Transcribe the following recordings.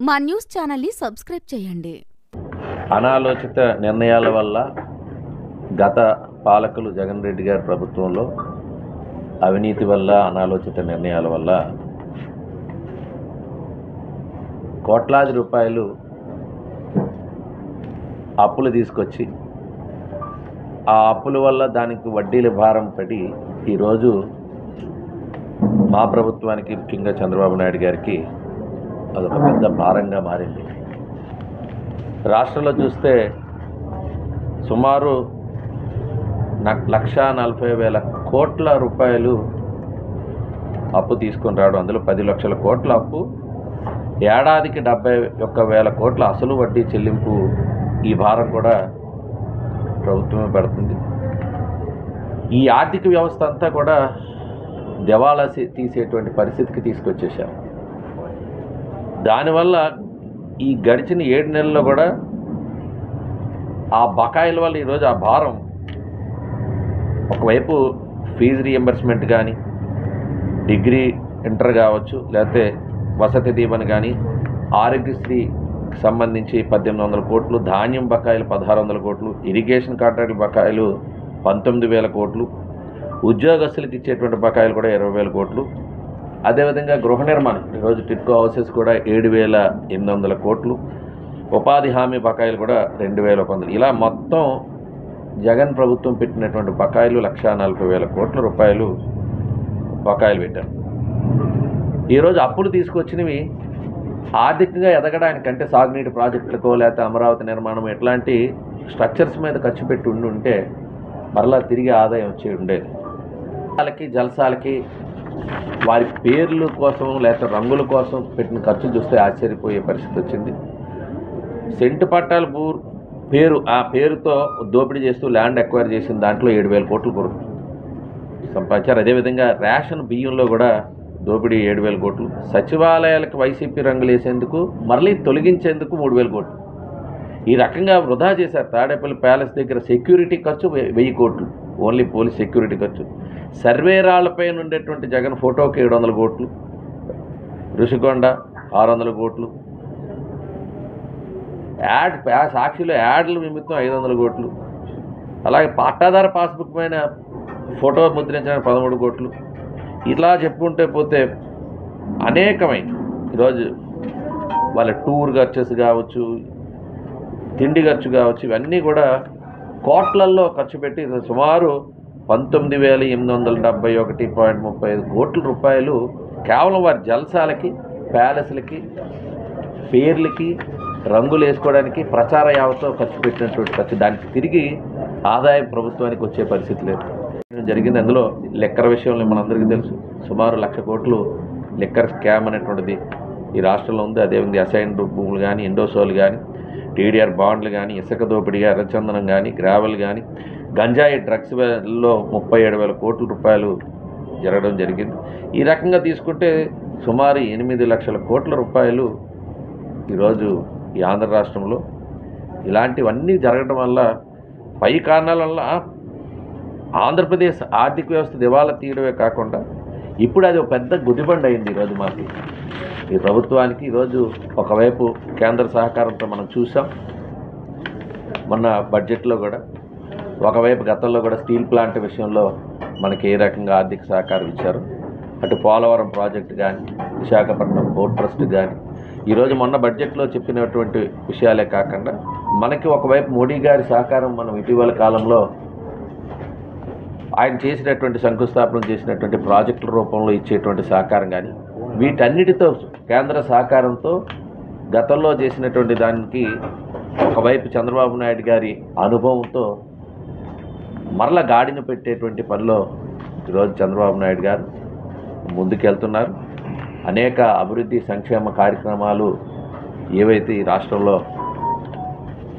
మా న్యూస్ ఛానల్ని సబ్స్క్రైబ్ చేయండి. అనాలోచిత నిర్ణయాల వల్ల గత పాలకులు జగన్ రెడ్డి గారి ప్రభుత్వంలో అవినీతి వల్ల అనాలోచిత నిర్ణయాల వల్ల కోట్లాది రూపాయలు అప్పులు తీసుకొచ్చి ఆ అప్పుల వల్ల దానికి వడ్డీల భారం పడి ఈరోజు మా ప్రభుత్వానికి ముఖ్యంగా చంద్రబాబు నాయుడు గారికి అదొక పెద్ద భారంగా మారింది. రాష్ట్రంలో చూస్తే సుమారు 1,40,000 కోట్ల రూపాయలు అప్పు తీసుకొని రావడం, అందులో 10 లక్షల కోట్ల అప్పు, ఏడాదికి 71,000 కోట్ల అసలు వడ్డీ చెల్లింపు. ఈ భారం కూడా ప్రభుత్వమే పెడుతుంది. ఈ ఆర్థిక వ్యవస్థ అంతా కూడా దివాలా తీసేటువంటి పరిస్థితికి తీసుకొచ్చేశారు. దానివల్ల ఈ గడిచిన 7 నెలల్లో కూడా ఆ బకాయిల వల్ల ఈరోజు ఆ భారం ఒకవైపు ఫీజు రీఎంబర్స్మెంట్ కానీ, డిగ్రీ ఇంటర్ కావచ్చు, లేకపోతే వసతి దీవెన కానీ, ఆరోగ్యశ్రీకి సంబంధించి 1,800 కోట్లు, ధాన్యం బకాయిలు 1,600 కోట్లు, ఇరిగేషన్ కాంట్రాక్టుల బకాయిలు 19,000 కోట్లు, ఉద్యోగస్తులకు ఇచ్చేటువంటి బకాయిలు కూడా 20,000 కోట్లు, అదేవిధంగా గృహ నిర్మాణం ఈరోజు టిట్కో హౌసెస్ కూడా 7,800 కోట్లు, ఉపాధి హామీ బకాయిలు కూడా 2,100. ఇలా మొత్తం జగన్ ప్రభుత్వం పెట్టినటువంటి బకాయిలు 1,40,000 కోట్ల రూపాయలు బకాయిలు పెట్టారు. ఈరోజు అప్పులు తీసుకొచ్చినవి ఆర్థికంగా ఎదగడానికంటే సాగునీటి ప్రాజెక్టులకో లేకపోతే అమరావతి నిర్మాణం ఇట్లాంటి స్ట్రక్చర్స్ మీద ఖర్చు పెట్టి ఉంటే మరలా తిరిగి ఆదాయం వచ్చి ఉండేది. వాళ్ళకి జలసాలకి వారి పేర్ల కోసం లేకపోతే రంగుల కోసం పెట్టిన ఖర్చు చూస్తే ఆశ్చర్యపోయే పరిస్థితి వచ్చింది. సెంటు పట్టాల పేరు, ఆ పేరుతో దోపిడీ చేస్తూ ల్యాండ్ ఎక్వైర్ చేసిన దాంట్లో 7,000 కోట్లు సంపాదించారు. అదేవిధంగా రేషన్ బియ్యంలో కూడా దోపిడీ 7,000 కోట్లు, సచివాలయాలకు వైసీపీ రంగులు వేసేందుకు మళ్ళీ తొలగించేందుకు 3,000 కోట్లు. ఈ రకంగా వృధా చేశారు. తాడేపల్లి ప్యాలెస్ దగ్గర సెక్యూరిటీ ఖర్చు 1,000 కోట్లు, ఓన్లీ పోలీస్ సెక్యూరిటీ ఖర్చు. సర్వేరాళ్లపై ఉండేటువంటి జగన్ ఫోటోకి 700 కోట్లు, ఋషికొండ 600 కోట్లు, సాక్షిలో యాడ్ల నిమిత్తం 500 కోట్లు, అలాగే పట్టాదార పాస్బుక్ పైన ఫోటో ముద్రించడానికి 13 కోట్లు. ఇలా చెప్పుకుంటే పోతే అనేకమైన ఈరోజు వాళ్ళ టూర్ ఖర్చెస్ కావచ్చు, తిండి ఖర్చు కావచ్చు, ఇవన్నీ కూడా కోట్లల్లో ఖర్చు పెట్టి సుమారు 19,871.35 కోట్ల రూపాయలు కేవలం వారి జల్సాలకి, ప్యాలెస్లకి, పేర్లకి, రంగులు వేసుకోవడానికి, ప్రచార యావతో ఖర్చు పెట్టినటువంటి ఖర్చు. దానికి తిరిగి ఆదాయం ప్రభుత్వానికి వచ్చే పరిస్థితి లేదు. జరిగింది. అందులో లెక్కర విషయంలో మనందరికీ తెలుసు, సుమారు 1,00,000 కోట్లు లెక్కర్ స్కామ్ అనేటువంటిది ఈ రాష్ట్రంలో ఉంది. అదేవిధంగా అసైన్డ్ భూములు కానీ, ఇండోసోల్ కానీ, టీడీఆర్ బాండ్లు కానీ, ఇసుక దోపిడీ, ఎర్రచందనం కానీ, గ్రావెల్ కానీ, గంజాయి డ్రగ్స్లో 37,000 కోట్ల రూపాయలు జరగడం జరిగింది. ఈ రకంగా తీసుకుంటే సుమారు 8 లక్షల కోట్ల రూపాయలు ఈరోజు ఈ ఆంధ్ర రాష్ట్రంలో ఇలాంటివన్నీ జరగడం వల్ల, పై కారణాల వల్ల ఆంధ్రప్రదేశ్ ఆర్థిక వ్యవస్థ దివాలా తీయడమే కాకుండా ఇప్పుడు అది ఒక పెద్ద గుదిబండ అయింది ఈరోజు మాకు, ఈ ప్రభుత్వానికి. ఈరోజు ఒకవైపు కేంద్ర సహకారంతో మనం చూసాం మొన్న బడ్జెట్లో కూడా, ఒకవైపు గతంలో కూడా స్టీల్ ప్లాంట్ విషయంలో మనకి ఏ రకంగా ఆర్థిక సహకారం ఇచ్చారు, అటు పోలవరం ప్రాజెక్టు కానీ, విశాఖపట్నం పోర్ట్ ట్రస్ట్ కానీ, ఈరోజు మొన్న బడ్జెట్లో చెప్పినటువంటి విషయాలే కాకుండా మనకి ఒకవైపు మోడీ గారి సహకారం మనం ఇటీవల కాలంలో ఆయన చేసినటువంటి శంకుస్థాపన చేసినటువంటి ప్రాజెక్టుల రూపంలో ఇచ్చేటువంటి సహకారం కానీ, వీటన్నిటితో కేంద్ర సహకారంతో గతంలో చేసినటువంటి దానికి ఒకవైపు చంద్రబాబు నాయుడు గారి అనుభవంతో మరల గాడిన పెట్టేటువంటి పనిలో ఈరోజు చంద్రబాబు నాయుడు గారు ముందుకెళ్తున్నారు. అనేక అభివృద్ధి సంక్షేమ కార్యక్రమాలు ఏవైతే ఈ రాష్ట్రంలో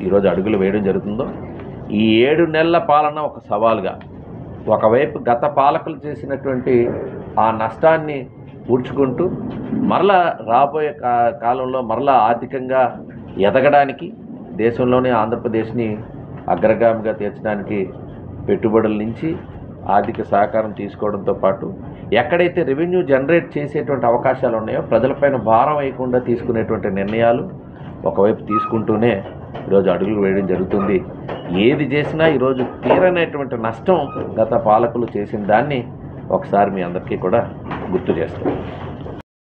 ఈరోజు అడుగులు వేయడం జరుగుతుందో, ఈ 7 నెలల పాలన ఒక సవాలుగా, ఒకవైపు గత పాలకులు చేసినటువంటి ఆ నష్టాన్ని పూడ్చుకుంటూ మరలా రాబోయే కాలంలో మరలా ఆర్థికంగా ఎదగడానికి, దేశంలోనే ఆంధ్రప్రదేశ్ని అగ్రగామిగా తీర్చడానికి పెట్టుబడుల నుంచి ఆర్థిక సహకారం తీసుకోవడంతో పాటు ఎక్కడైతే రెవెన్యూ జనరేట్ చేసేటువంటి అవకాశాలు ఉన్నాయో ప్రజలపైన భారం వేయకుండా తీసుకునేటువంటి నిర్ణయాలు ఒకవైపు తీసుకుంటూనే ఈరోజు అడుగులు వేయడం జరుగుతుంది. ఏది చేసినా ఈరోజు తీరనేటువంటి నష్టం గత పాలకులు చేసిన దాన్ని ఒకసారి మీ అందరికీ కూడా గుర్తు చేస్తాం.